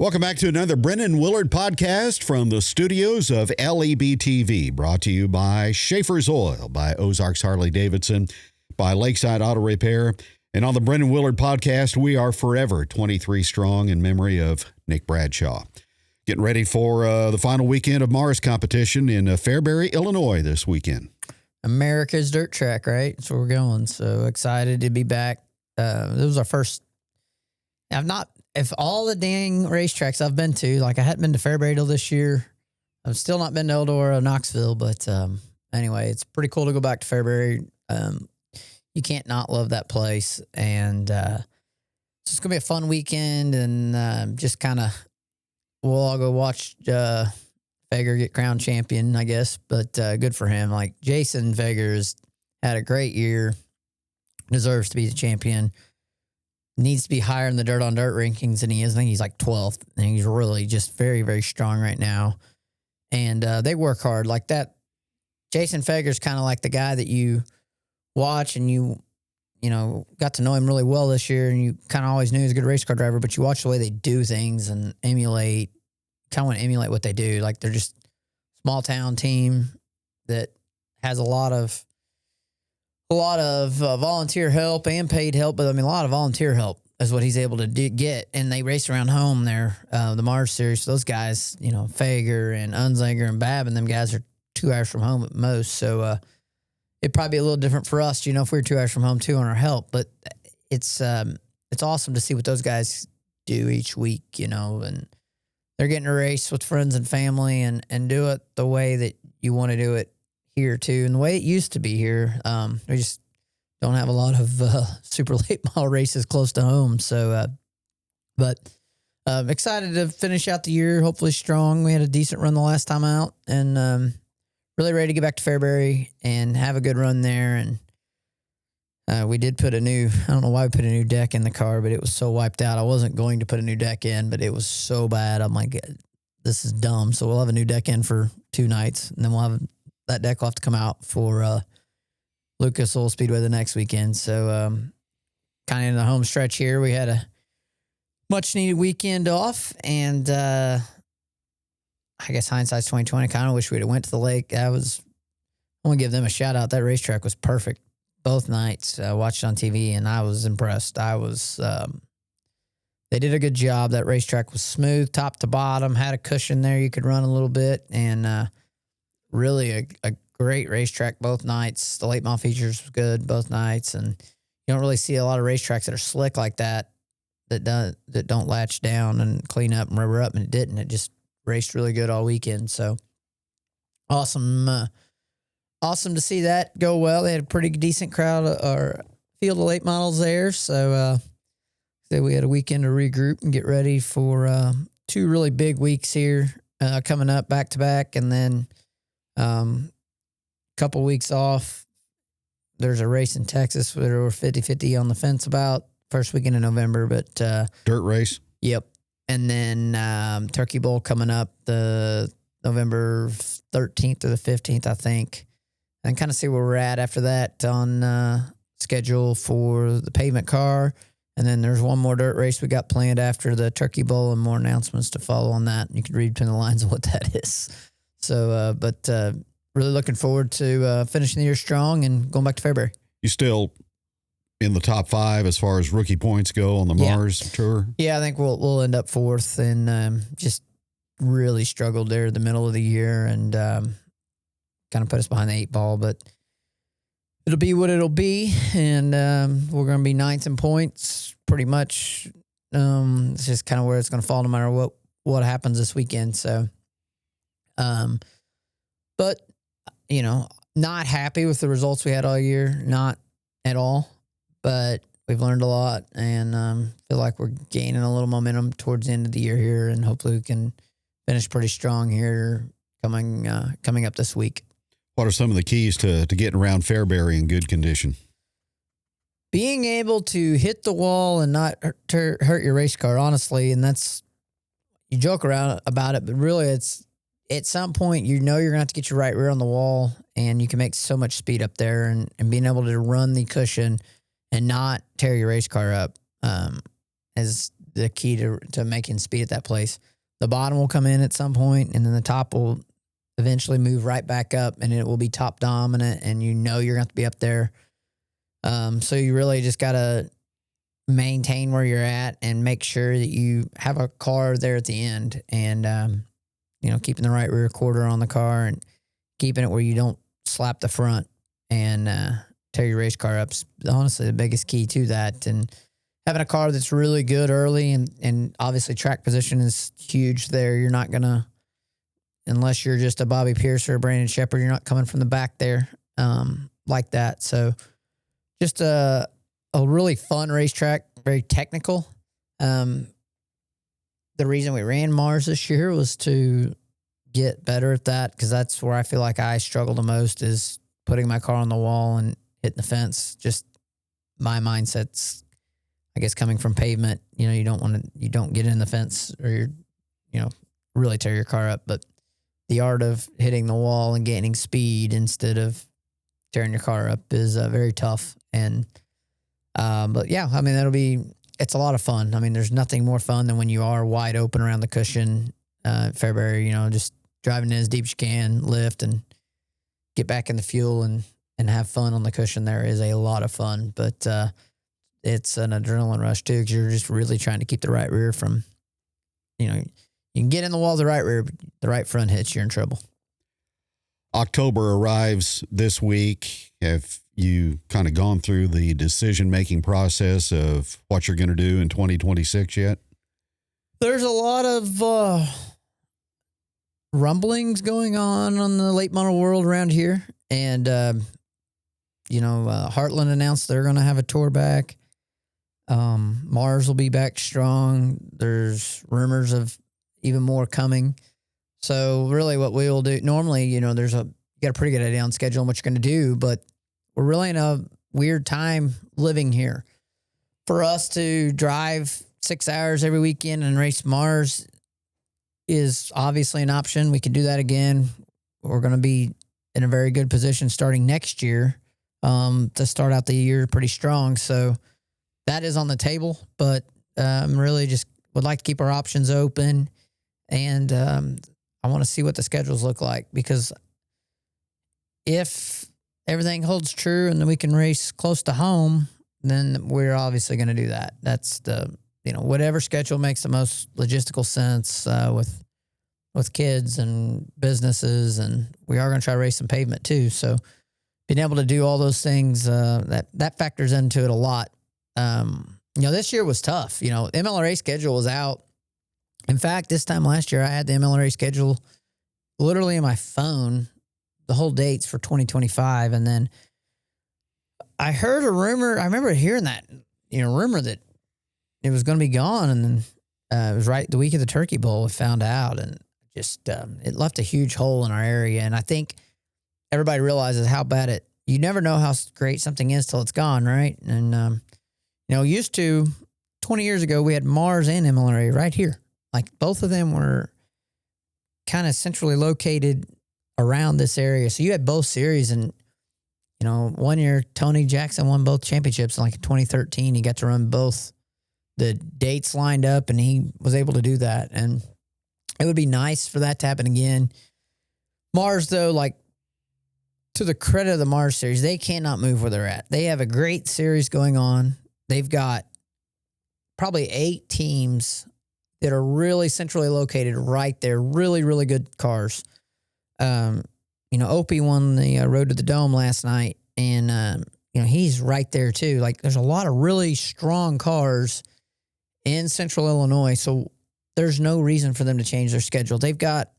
Welcome back to another Brennan Willard podcast from the studios of LEB TV, brought to you by Schaefer's Oil, by Ozarks Harley-Davidson, by Lakeside Auto Repair. And on the Brennan Willard podcast, we are forever 23 strong in memory of Nick Bradshaw. Getting ready for the final weekend of Mars competition in Fairbury, Illinois this weekend. America's dirt track, right? That's where we're going. So excited to be back. This was our first. If all the dang racetracks I've been to, like I hadn't been to Fairbury till this year. I've still not been to Eldora or Knoxville, but anyway, it's pretty cool to go back to Fairbury. You can't not love that place. And it's just going to be a fun weekend, and just kind of, we'll all go watch Fager get crowned champion, I guess, but good for him. Like Jason Fager's had a great year, deserves to be the champion. Needs to be higher in the dirt on dirt rankings than he is. I think he's like 12th, and he's really just very, very strong right now. And they work hard like that. Jason Fager's kind of like the guy that you watch, and you got to know him really well this year, and you kind of always knew he was a good race car driver, but you watch the way they do things and kind of want to emulate what they do. Like they're just a small town team that has a lot of volunteer help and paid help, but I mean, a lot of volunteer help is what he's able to get. And they race around home there, the Mars Series. Those guys, Fager and Unzinger and Babb, and them guys are 2 hours from home at most. So it'd probably be a little different for us, if we were 2 hours from home too on our help. But it's awesome to see what those guys do each week, and they're getting to race with friends and family and do it the way that you want to do it here too, and the way it used to be here. We just don't have a lot of super late model races close to home. So, but excited to finish out the year, hopefully strong. We had a decent run the last time out, and really ready to get back to Fairbury and have a good run there. And we did put I don't know why we put a new deck in the car, but it was so wiped out. I wasn't going to put a new deck in, but it was so bad. I'm like, this is dumb. So we'll have a new deck in for 2 nights, and then we'll have that deck will have to come out for Lucas Oil Speedway the next weekend. So kind of in the home stretch here, we had a much-needed weekend off, and I guess hindsight's 2020. Kind of wish we'd have went to the lake. I want to give them a shout-out. That racetrack was perfect both nights. I watched it on TV, and I was impressed. They did a good job. That racetrack was smooth top to bottom, had a cushion there you could run a little bit, and really a great racetrack both nights. The late model features was good both nights, and you don't really see a lot of racetracks that are slick like that don't latch down and clean up and rubber up, and it didn't. It just raced really good all weekend. So awesome to see that go well. They had a pretty decent crowd or field of late models there. So we had a weekend to regroup and get ready for 2 really big weeks here coming up back to back, and then couple weeks off. There's a race in Texas where we're 50-50 on the fence about first weekend in November, but Dirt race. Yep. And then Turkey Bowl coming up the November 13th or the 15th, I think, and kind of see where we're at after that on schedule for the pavement car. And then there's one more dirt race we got planned after the Turkey Bowl, and more announcements to follow on that. You can read between the lines of what that is. So, but really looking forward to finishing the year strong and going back to Fairbury. You still in the top 5 as far as rookie points go on the Mars Tour? Yeah, I think we'll end up 4th, and just really struggled there at the middle of the year, and kind of put us behind the 8 ball. But it'll be what it'll be, and we're going to be 9th in points pretty much. It's just kind of where it's going to fall no matter what happens this weekend. So, but not happy with the results we had all year, not at all, but we've learned a lot, and feel like we're gaining a little momentum towards the end of the year here, and hopefully we can finish pretty strong here coming up this week. What are some of the keys to getting around Fairbury in good condition? Being able to hit the wall and not hurt your race car, honestly, and you joke around about it, but really it's at some point, you're going to have to get your right rear on the wall, and you can make so much speed up there, and being able to run the cushion and not tear your race car up is the key to making speed at that place. The bottom will come in at some point, and then the top will eventually move right back up, and it will be top dominant, and you're going to have to be up there. So you really just got to maintain where you're at and make sure that you have a car there at the end, and keeping the right rear quarter on the car and keeping it where you don't slap the front and tear your race car up. Honestly, the biggest key to that. And having a car that's really good early, and obviously track position is huge there. You're not going to, unless you're just a Bobby Pierce or a Brandon Shepherd, you're not coming from the back there like that. So just a really fun racetrack, very technical. The reason we ran Mars this year was to get better at that, because that's where I feel like I struggle the most, is putting my car on the wall and hitting the fence. Just my mindset's, I guess, coming from pavement. You don't get in the fence, or really tear your car up. But the art of hitting the wall and gaining speed instead of tearing your car up is very tough. And but yeah, I mean, it's a lot of fun. I mean, there's nothing more fun than when you are wide open around the cushion, Fairbury, just driving in as deep as you can, lift and get back in the fuel and have fun on the cushion. There is a lot of fun, but it's an adrenaline rush too, because you're just really trying to keep the right rear from, you can get in the wall with the right rear, but the right front hits, you're in trouble. October arrives this week. Have you kind of gone through the decision-making process of what you're going to do in 2026 yet? There's a lot of rumblings going on the late model world around here. And, Heartland announced they're going to have a tour back. Mars will be back strong. There's rumors of even more coming. So really what we will do, normally, you got a pretty good idea on schedule and what you're going to do, but we're really in a weird time living here. For us to drive 6 hours every weekend and race Mars is obviously an option. We can do that again. We're going to be in a very good position starting next year to start out the year pretty strong. So that is on the table, but really just would like to keep our options open, and I want to see what the schedules look like, because if everything holds true and then we can race close to home, then we're obviously going to do that. That's whatever schedule makes the most logistical sense with kids and businesses, and we are going to try to race some pavement too. So being able to do all those things, that factors into it a lot. This year was tough. MLRA schedule was out. In fact, this time last year, I had the MLRA schedule literally in my phone, the whole dates for 2025. And then I heard a rumor. I remember hearing that, rumor that it was going to be gone. And then it was right the week of the Turkey Bowl, we found out, and just it left a huge hole in our area. And I think everybody realizes how bad you never know how great something is till it's gone, right? And, used to 20 years ago, we had Mars and MLRA right here. Like both of them were kind of centrally located around this area. So you had both series, and, 1 year Tony Jackson won both championships in 2013. He got to run both. The dates lined up and he was able to do that. And it would be nice for that to happen again. Mars, though, to the credit of the Mars series, they cannot move where they're at. They have a great series going on. They've got probably 8 teams that are really centrally located right there. Really, really good cars. Opie won the Road to the Dome last night, and, he's right there too. There's a lot of really strong cars in central Illinois, so there's no reason for them to change their schedule. They've got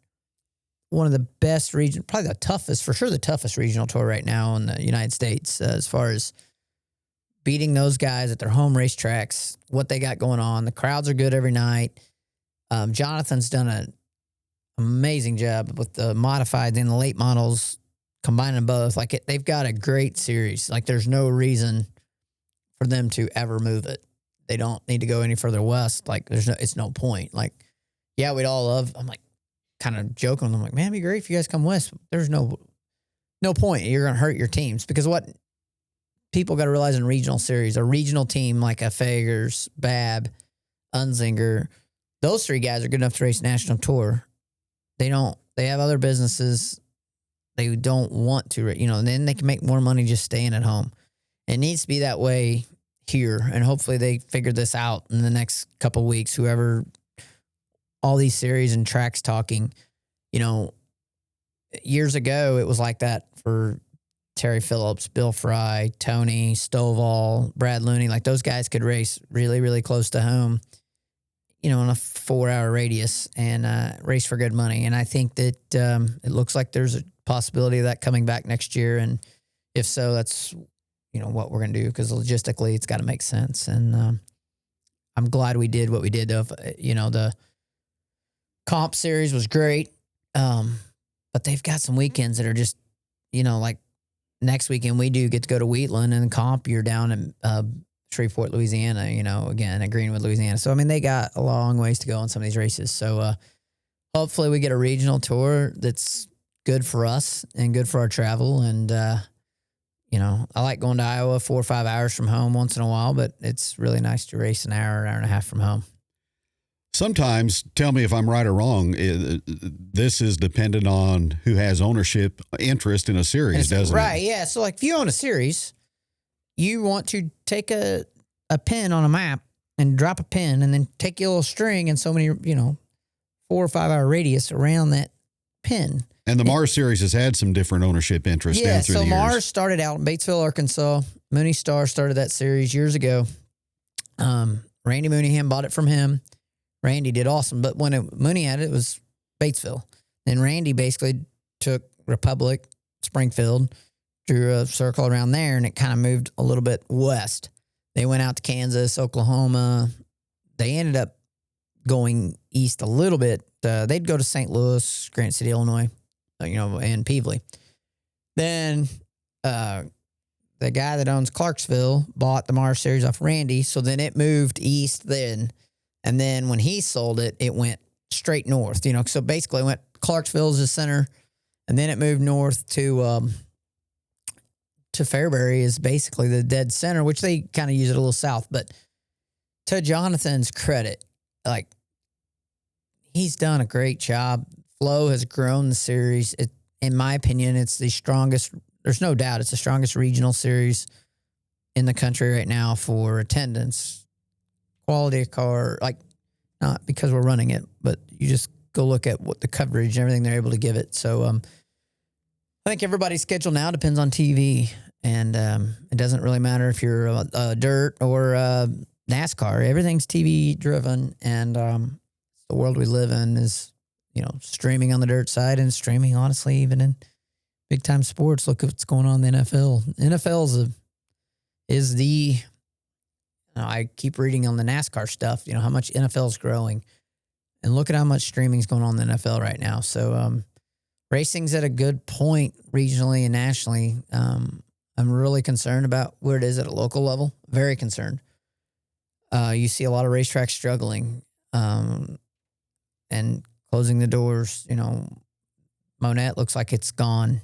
one of the best region, probably the toughest regional tour right now in the United States, as far as beating those guys at their home racetracks, what they got going on. The crowds are good every night. Jonathan's done an amazing job with the modifieds and the late models, combining both. They've got a great series. There's no reason for them to ever move it. They don't need to go any further west. It's no point. Yeah, we'd all love. I'm kind of joking. I'm man, it'd be great if you guys come west. There's no point. You're going to hurt your teams, because what people got to realize in regional series, a regional team like a Fagers, Bab, Unzinger. Those three guys are good enough to race national tour. They have other businesses. They don't want to, and then they can make more money just staying at home. It needs to be that way here. And hopefully they figure this out in the next couple of weeks, whoever, all these series and tracks talking, years ago, it was like that for Terry Phillips, Bill Fry, Tony, Stovall, Brad Looney. Like those guys could race really, really close to home, in a 4-hour radius and race for good money. And I think that it looks like there's a possibility of that coming back next year. And if so, that's, what we're going to do, because logistically it's got to make sense. And I'm glad we did what we did. The comp series was great. But they've got some weekends that are just, like next weekend we do get to go to Wheatland, and comp you're down in Shreveport, Louisiana, again at Greenwood, Louisiana. So, they got a long ways to go on some of these races. So hopefully we get a regional tour that's good for us and good for our travel. And, I like going to Iowa 4 or 5 hours from home once in a while, but it's really nice to race an hour and a half from home. Sometimes, tell me if I'm right or wrong, this is dependent on who has ownership interest in a series, doesn't it? Right, yeah. So, like, if you own a series, you want to take a pin on a map and drop a pin and then take your little string and so many, 4 or 5 hour radius around that pin. And the Mars series has had some different ownership interests down through the years. So Mars started out in Batesville, Arkansas. Mooney Star started that series years ago. Randy Mooneyham bought it from him. Randy did awesome, but when Mooney had it, it was Batesville. Then Randy basically took Republic, Springfield, drew a circle around there, and it kind of moved a little bit west. They went out to Kansas, Oklahoma. They ended up going east a little bit. They'd go to St. Louis, Grant City, Illinois, and Peevely. Then the guy that owns Clarksville bought the Mars series off Randy, so then it moved east then. And then when he sold it, it went straight north, So basically it went Clarksville as the center, and then it moved north to Fairbury is basically the dead center, which they kind of use it a little south. But to Jonathan's credit, like, he's done a great job. Flo has grown the series. In my opinion, it's the strongest. There's no doubt it's the strongest regional series in the country right now for attendance, quality of car, like, not because we're running it, but you just go look at what the coverage and everything they're able to give it. So I think everybody's schedule now depends on TV, and it doesn't really matter if you're a dirt or NASCAR. Everything's TV driven, and the world we live in is, streaming on the dirt side and streaming, honestly, even in big time sports. Look at what's going on in the NFL. NFL is the I keep reading on the NASCAR stuff, how much NFL is growing, and look at how much streaming is going on in the NFL right now. So, racing's at a good point regionally and nationally. I'm really concerned about where it is at a local level. Very concerned. You see a lot of racetracks struggling, and closing the doors. Monette looks like it's gone.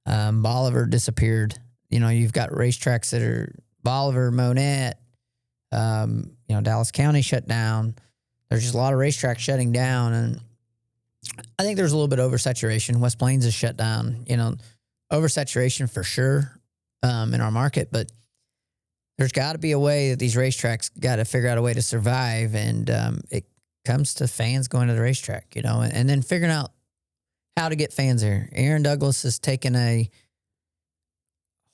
Bolivar disappeared. You've got racetracks that are Bolivar, Monette, Dallas County shut down. There's just a lot of racetracks shutting down, and I think there's a little bit of oversaturation. West Plains is shut down. Oversaturation for sure in our market, but there's got to be a way that these racetracks got to figure out a way to survive, and it comes to fans going to the racetrack, and then figuring out how to get fans there. Aaron Douglas has taken a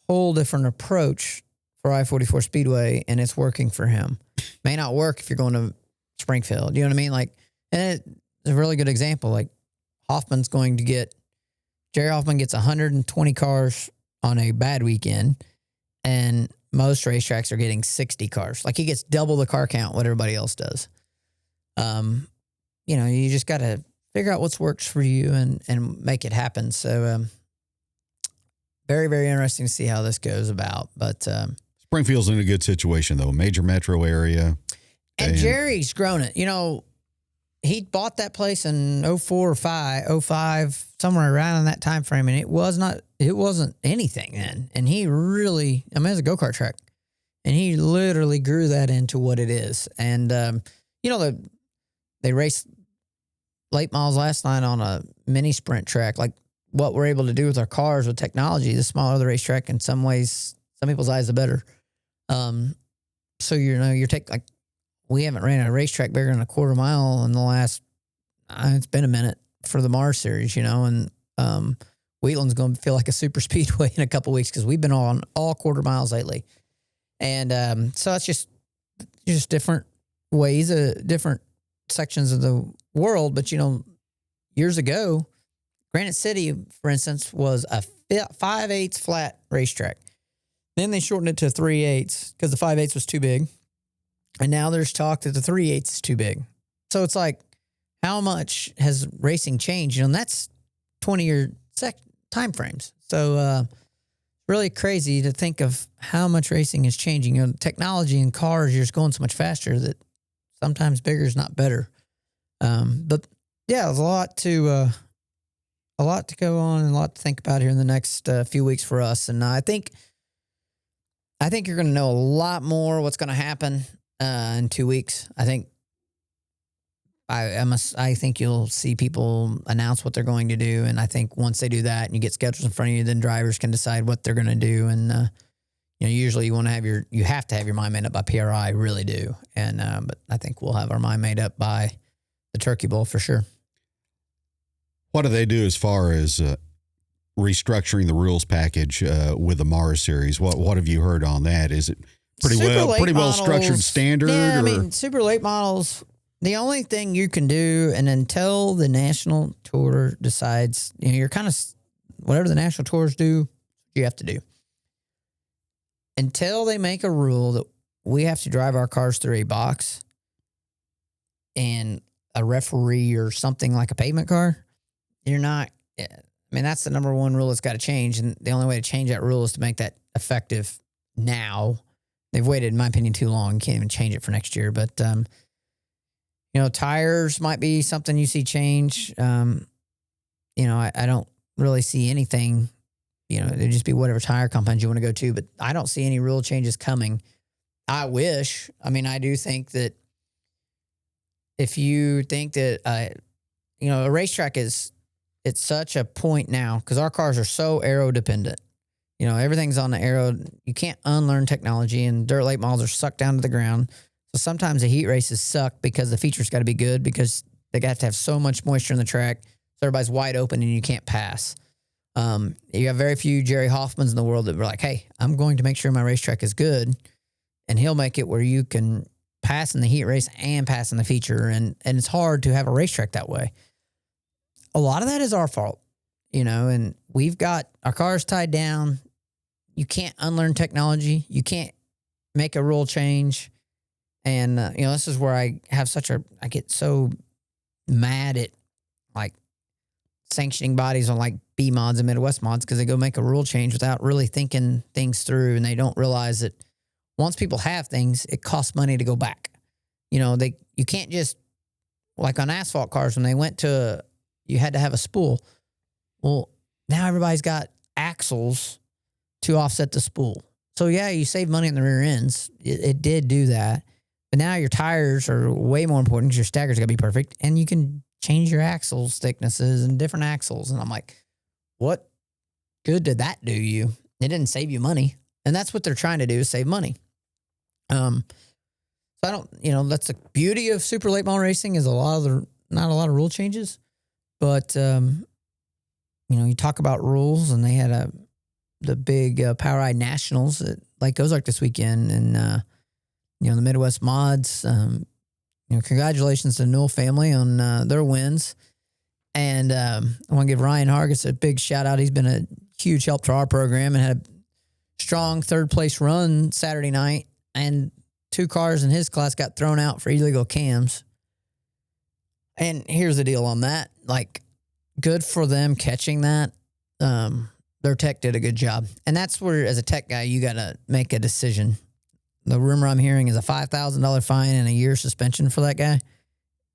whole different approach for I-44 Speedway, and it's working for him. May not work if you're going to Springfield. You know what I mean? Like, and it's a really good example. Like, Jerry Hoffman gets 120 cars on a bad weekend, and most racetracks are getting 60 cars. Like, he gets double the car count what everybody else does. You just got to figure out what's works for you and make it happen. So, very, very interesting to see how this goes about. But Springfield's in a good situation, though. Major metro area. And Jerry's grown it. He bought that place in 04 or 05, somewhere around in that time frame, and it wasn't anything then. And he really, it was a go-kart track. And he literally grew that into what it is. And they raced late models last night on a mini sprint track. Like what we're able to do with our cars with technology, the smaller the racetrack, in some ways, some people's eyes, the better. So we haven't ran a racetrack bigger than a quarter mile in the last. It's been a minute for the Mars series, and Wheatland's going to feel like a super speedway in a couple weeks because we've been on all quarter miles lately, and so it's just different ways, different sections of the world. But years ago, Granite City, for instance, was a 5/8 flat racetrack. Then they shortened it to 3/8 because the 5/8 was too big, and now there's talk that the 3/8 is too big. So it's like, how much has racing changed? And that's 20-year time frames. So really crazy to think of how much racing is changing. Technology in cars, you're just going so much faster that sometimes bigger is not better. But yeah, there's a lot to go on and a lot to think about here in the next few weeks for us. And I think you're going to know a lot more what's going to happen in 2 weeks. I think you'll see people announce what they're going to do, and I think once they do that and you get schedules in front of you, then drivers can decide what they're going to do. And usually you have to have your mind made up by PRI, really do. And but I think we'll have our mind made up by the Turkey Bowl for sure. What do they do as far as restructuring the rules package with the Mars series? What have you heard on that? Is it pretty well structured standard? Yeah, I mean, super late models. The only thing you can do, and until the national tour decides, you're kind of whatever the national tours do, you have to do. Until they make a rule that we have to drive our cars through a box and a referee or something like a pavement car, you're not. I mean, that's the number one rule that's got to change, and the only way to change that rule is to make that effective now. They've waited, in my opinion, too long. You can't even change it for next year, but. Tires might be something you see change. I don't really see anything, it'd just be whatever tire compounds you want to go to, but I don't see any rule changes coming. I wish. I mean, I do think that if you think that, a racetrack it's such a point now because our cars are so aero dependent. Everything's on the aero. You can't unlearn technology, and dirt late models are sucked down to the ground. So sometimes the heat races suck because the features got to be good because they got to have so much moisture in the track. So everybody's wide open and you can't pass. You have very few Jerry Hoffmans in the world that were like, hey, I'm going to make sure my racetrack is good. And he'll make it where you can pass in the heat race and pass in the feature. And it's hard to have a racetrack that way. A lot of that is our fault, and we've got our cars tied down. You can't unlearn technology. You can't make a rule change. And, this is where I get so mad at like sanctioning bodies on like B mods and Midwest mods because they go make a rule change without really thinking things through. And they don't realize that once people have things, it costs money to go back. You can't just, like on asphalt cars, when they went to, you had to have a spool. Well, now everybody's got axles to offset the spool. So yeah, you save money in the rear ends. It did do that. But now your tires are way more important because your stagger's got to be perfect. And you can change your axles thicknesses and different axles. And I'm like, what good did that do you? It didn't save you money. And that's what they're trying to do, is save money. So I don't, that's the beauty of super late model racing is not a lot of rule changes. But, you talk about rules, and they had the big Power Eye Nationals at Lake Ozark this weekend. And, the Midwest mods, congratulations to the Newell family on their wins. And I want to give Ryan Hargis a big shout out. He's been a huge help to our program and had a strong third place run Saturday night. And 2 cars in his class got thrown out for illegal cams. And here's the deal on that. Like, good for them catching that. Their tech did a good job. And that's where, as a tech guy, you got to make a decision. The rumor I'm hearing is a $5,000 fine and a year suspension for that guy,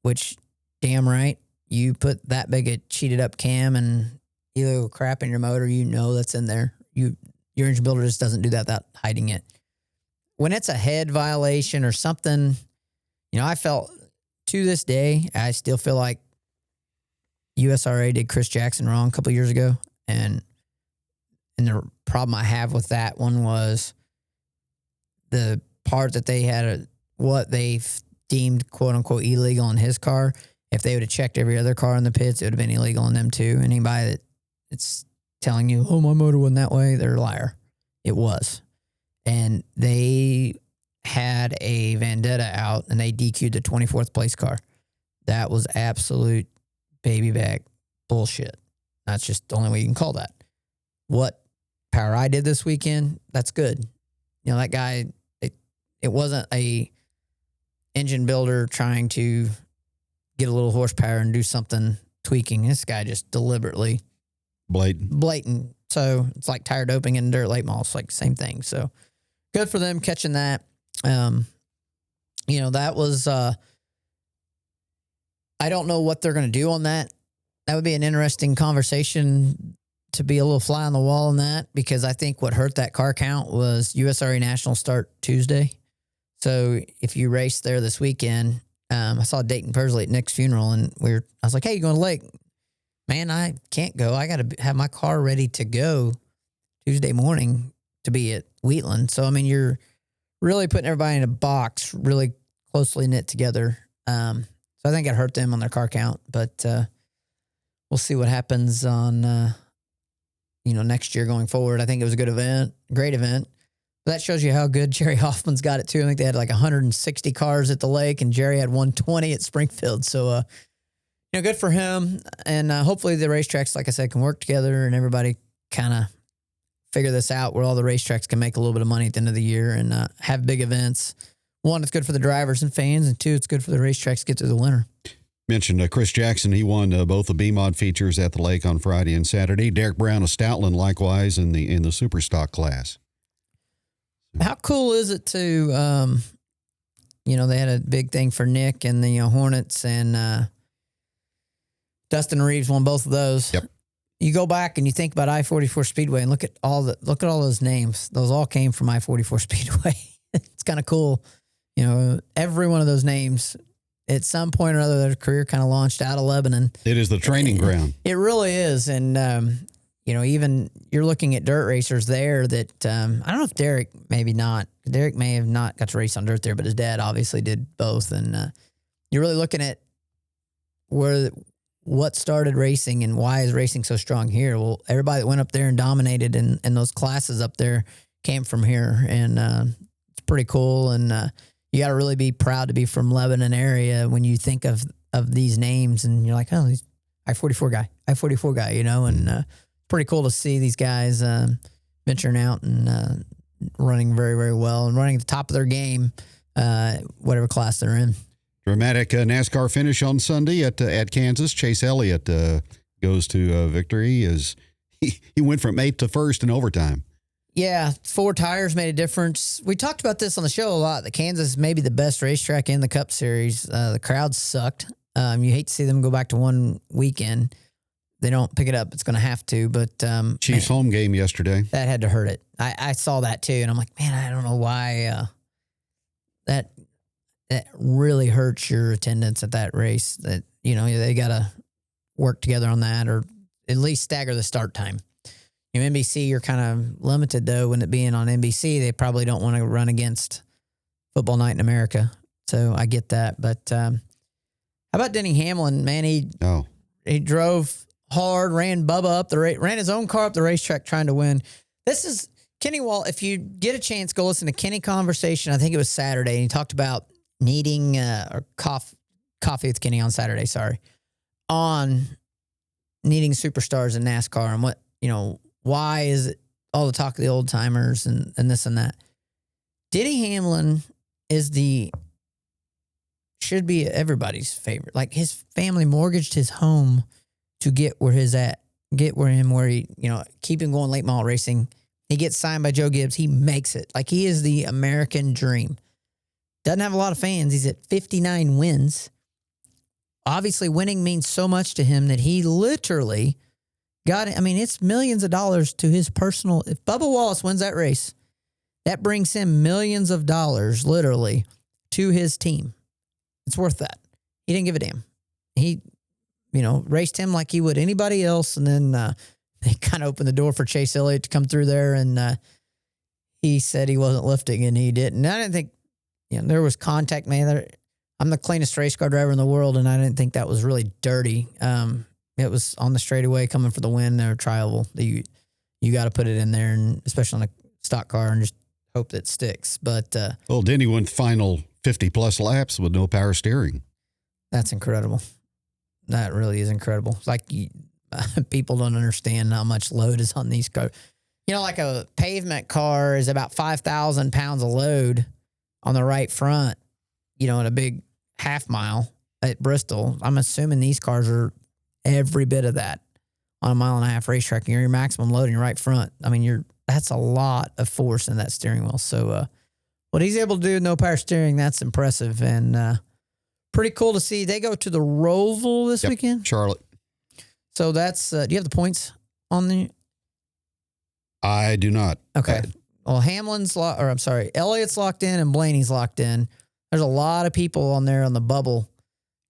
which, damn right, you put that big a cheated up cam and illegal crap in your motor, that's in there. Your engine builder just doesn't do that without hiding it. When it's a head violation or something, I felt to this day, I still feel like USRA did Chris Jackson wrong a couple years ago. And the problem I have with that one was the part that they had, what they deemed quote unquote illegal in his car. If they would have checked every other car in the pits, it would have been illegal in them too. Anybody that's telling you, oh, my motor wasn't that way, they're a liar. It was. And they had a vendetta out and they DQ'd the 24th place car. That was absolute baby back bullshit. That's just the only way you can call that. What Power I did this weekend, that's good. You know, that guy, it wasn't a engine builder trying to get a little horsepower and do something tweaking. This guy just deliberately blatant. So it's like tire doping and dirt late model. It's like the same thing. So good for them catching that. You know, that was, I don't know what they're going to do on that. That would be an interesting conversation to be a little fly on the wall on that, because I think what hurt that car count was USRA National start Tuesday. So if you race there this weekend, I saw Dayton Pursley at Nick's funeral, and I was like, hey, you going to Lake? Man, I can't go. I got to have my car ready to go Tuesday morning to be at Wheatland. So, I mean, you're really putting everybody in a box, really closely knit together. So I think it hurt them on their car count, but we'll see what happens on, next year going forward. I think it was a good event, great event. That shows you how good Jerry Hoffman's got it too. I think they had like 160 cars at the lake, and Jerry had 120 at Springfield. So, good for him. And hopefully the racetracks, like I said, can work together and everybody kind of figure this out where all the racetracks can make a little bit of money at the end of the year and have big events. One, it's good for the drivers and fans, and two, it's good for the racetracks to get through the winter. Mentioned Chris Jackson. He won both the B-Mod features at the lake on Friday and Saturday. Derek Brown of Stoutland likewise in the super stock class. How cool is it to, they had a big thing for Nick and the Hornets, and Dustin Reeves won both of those. Yep. You go back and you think about I-44 Speedway and look at all those names. Those all came from I-44 Speedway. It's kind of cool. Every one of those names at some point or other, their career kind of launched out of Lebanon. It is the training ground. It really is. And, even you're looking at dirt racers there that, I don't know if Derek, maybe not. Derek may have not got to race on dirt there, but his dad obviously did both. And you're really looking at what started racing and why is racing so strong here. Well, everybody that went up there and dominated in those classes up there came from here. And it's pretty cool. And you got to really be proud to be from Lebanon area when you think of these names, and you're like, oh, he's I-44 guy, and pretty cool to see these guys venturing out and running very, very well and running at the top of their game, whatever class they're in. Dramatic NASCAR finish on Sunday at Kansas. Chase Elliott goes to victory as he went from 8th to 1st in overtime. Yeah, 4 tires made a difference. We talked about this on the show a lot. The Kansas may be the best racetrack in the Cup Series. The crowd sucked. You hate to see them go back to one weekend. They don't pick it up. It's going to have to. But Chiefs home game yesterday. That had to hurt it. I saw that too, and I'm like, man, I don't know why that really hurts your attendance at that race. That they got to work together on that, or at least stagger the start time. NBC, you're kind of limited, though, when it being on NBC. They probably don't want to run against Football Night in America. So I get that. But how about Denny Hamlin? Man, he drove hard, ran Bubba up ran his own car up the racetrack trying to win. This is Kenny Wall. If you get a chance, go listen to Kenny Conversation. I think it was Saturday, and he talked about needing coffee with Kenny on Saturday. Sorry, on needing superstars in NASCAR and what why is it all the talk of the old timers and this and that. Denny Hamlin should be everybody's favorite. Like, his family mortgaged his home to get where he, keep him going late model racing. He gets signed by Joe Gibbs. He makes it. Like, he is the American dream. Doesn't have a lot of fans. He's at 59 wins. Obviously, winning means so much to him that he literally got it. I mean, it's millions of dollars to his personal. If Bubba Wallace wins that race, that brings him millions of dollars, literally, to his team. It's worth that. he didn't give a damn. He, raced him like he would anybody else. And then they kind of opened the door for Chase Elliott to come through there. And he said he wasn't lifting, and he didn't. And I didn't think, there was contact made there. I'm the cleanest race car driver in the world, and I didn't think that was really dirty. It was on the straightaway coming for the win. They're triable. You got to put it in there, and especially on a stock car, and just hope that sticks. But Denny went final 50-plus laps with no power steering. That's incredible. That really is incredible. It's like people don't understand how much load is on these cars. Like a pavement car is about 5,000 pounds of load on the right front, in a big half mile at Bristol. I'm assuming these cars are every bit of that on a 1.5 mile racetrack. You're your maximum load in your right front. I mean, that's a lot of force in that steering wheel. So what he's able to do, no power steering, that's impressive. And pretty cool to see. They go to the Roval this weekend? Charlotte. So that's, do you have the points on the? I do not. Okay. Well, Elliott's locked in and Blaney's locked in. There's a lot of people on there on the bubble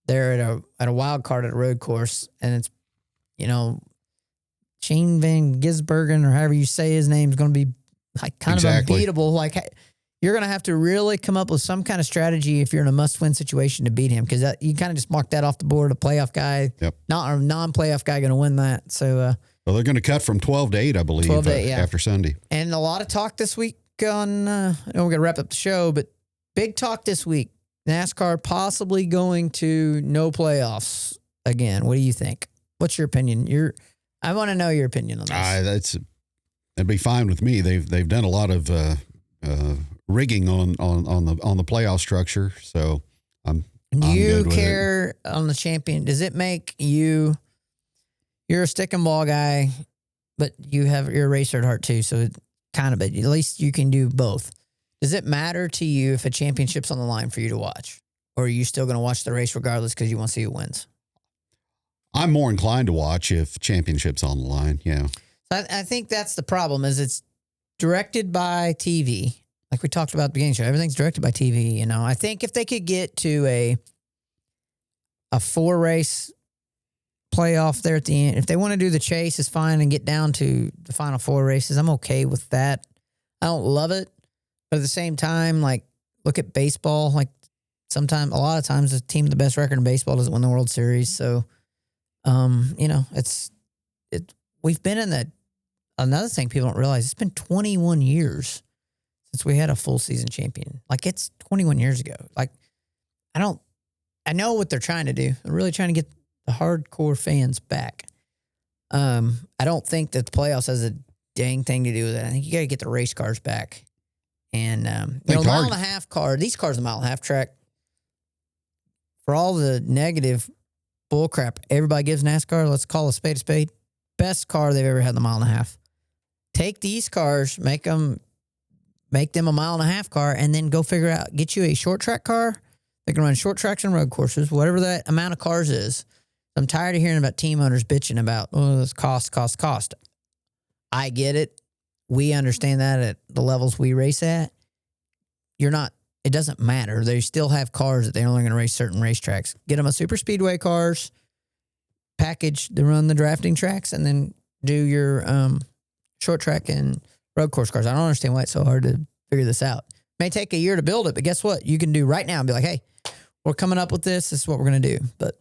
there at a wild card at a road course. And it's, Shane Van Gisbergen, or however you say his name, is going to be like kind of unbeatable. Like, you're going to have to really come up with some kind of strategy if you're in a must-win situation to beat him, because you kind of just mark that off the board. A playoff guy, not a non-playoff guy, going to win that. So, well, they're going to cut from 12 to 8, I believe, 12 to 8, after Sunday. And a lot of talk this week on, we're going to wrap up the show, but big talk this week. NASCAR possibly going to no playoffs again. What do you think? What's your opinion? I want to know your opinion on this. That'd be fine with me. They've done a lot of rigging on the playoff structure, so I'm you good with care it. On the champion? Does it make you? You're a stick and ball guy, but you're a racer at heart too. So but at least you can do both. Does it matter to you if a championship's on the line for you to watch, or are you still going to watch the race regardless because you want to see who wins? I'm more inclined to watch if championship's on the line. Yeah. I think that's the problem. Is it's directed by TV, like we talked about at the beginning of the show. Everything's directed by TV. I think if they could get to a 4-race playoff there at the end, if they want to do the chase, is fine, and get down to the final 4 races, I'm okay with that. I don't love it, but at the same time, like, look at baseball. Like, a lot of times, the team with the best record in baseball doesn't win the World Series. So, we've been in that. Another thing people don't realize, it's been 21 years since we had a full season champion. Like, it's 21 years ago. Like, I know what they're trying to do. They're really trying to get the hardcore fans back. I don't think that the playoffs has a dang thing to do with it. I think you got to get the race cars back. And, mile and a half car, these cars are 1.5 mile track. For all the negative bullcrap everybody gives NASCAR, let's call a spade. Best car they've ever had in the 1.5 mile. Take these cars, make them 1.5 mile car, and then go figure out, get you a short track car. They can run short tracks and road courses, whatever that amount of cars is. I'm tired of hearing about team owners bitching about, this cost. I get it. We understand that at the levels we race at. It doesn't matter. They still have cars that they're only going to race certain racetracks. Get them a super speedway cars package to run the drafting tracks, and then do your short track and road course cars. I don't understand why it's so hard to figure this out. It may take a year to build it, but guess what? You can do right now and be like, hey, we're coming up with this. This is what we're going to do. But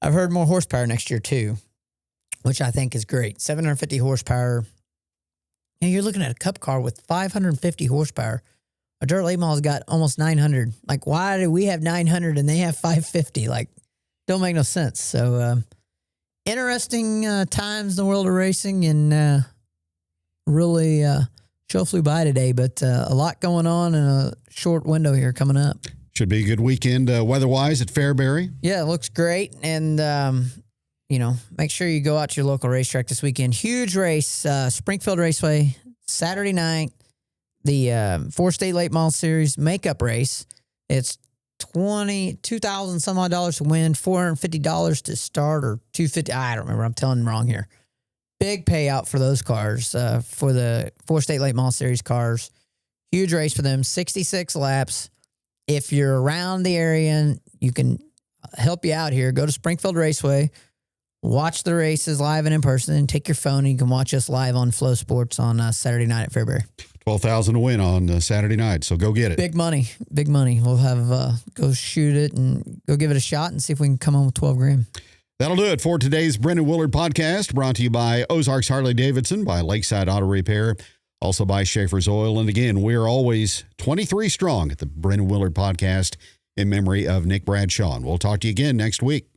I've heard more horsepower next year too, which I think is great. 750 horsepower. And you're looking at a cup car with 550 horsepower. A dirt late model's got almost 900. Like, why do we have 900 and they have 550? Like, don't make no sense. So, interesting times in the world of racing, and really show flew by today, but a lot going on in a short window here coming up. Should be a good weekend weather-wise at Fairbury. Yeah, it looks great. And, make sure you go out to your local racetrack this weekend. Huge race, Springfield Raceway, Saturday night, the 4-state late model series makeup race. It's $22,000 some odd dollars to win, $450 to start, or $250. I don't remember. I'm telling them wrong here. Big payout for those cars, for the 4-state late model series cars. Huge race for them, 66 laps. If you're around the area, you can help you out here. Go to Springfield Raceway, watch the races live and in person, and take your phone and you can watch us live on Flow Sports on Saturday night at Fairbury. $12,000 to win on Saturday night, so go get it. Big money. We'll have go shoot it and go give it a shot and see if we can come home with $12,000. That'll do it for today's Brennan Willard podcast, brought to you by Ozarks Harley Davidson, by Lakeside Auto Repair, also by Schaefer's Oil. And again, we're always 23 strong at the Brennan Willard podcast in memory of Nick Bradshaw. We'll talk to you again next week.